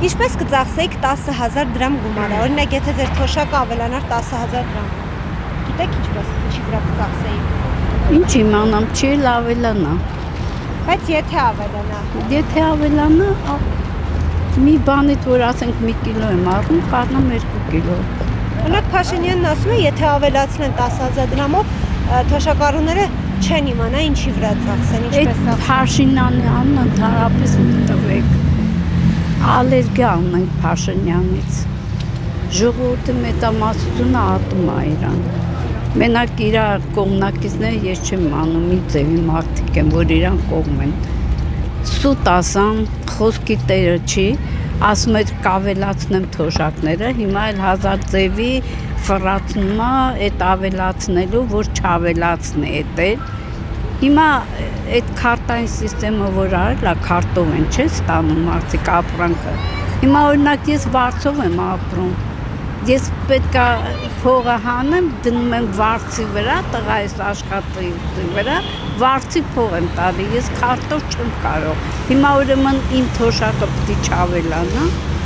Ինչպես կծախսեիք 10,000 դրամ գումարը, օրինակ եթե ձեր թոշակը ավելանար 10,000 դրամ, գիտեք ինչի վրա կծախսեիք։ Ինչ իմանամ, չի էլ ավելանա։ Բայց եթե ավելանա։ Եթե ավելանա, մի բանից որ ասենք 1 կիլո եմ առնում, կառնամ 2 կիլո։ Օրինակ Փաշինյանն ասում է, եթե ավելացնեն 10,000 դրամով, թոշակառուները չեն իմանա ինչի վրա ծախսեն, ինչպես ծախսեն։ Փաշինյանի անունը ընդհանրապես մի տվեք։ Ալերգիա ունենք Փաշինյանից։ Ժողովուրդը մեծամասնությունը ատում է իրան։ Մենակ իր կողմնակիցները ես չեմ անում, մի ձևի մարդիկ են, որ իրան կողմ են։ Սուտ ասամ, խոսքի տերը չի, ասում էր կավելացնեմ թոշակները, հիմա էլ 1000 ձևի ֆռացնում է այդ ավելացնելու, որ չավելացնի էդ։ Հիմա այդ քարտային սիստեմը որ արել է, քարտով են չէ ստանում մարդիկ ապրանքը։ Հիմա օրինակ ես վարձով եմ ապրում։ Ես պետք է փողը հանեմ, դնում եմ վարձի վրա, տղայիս աշխատի վրա, վարձի փող եմ տալի, ես քարտով չեմ կարող։ Հիմա ուրեմն իմ թոշակը պետք է չավելանա։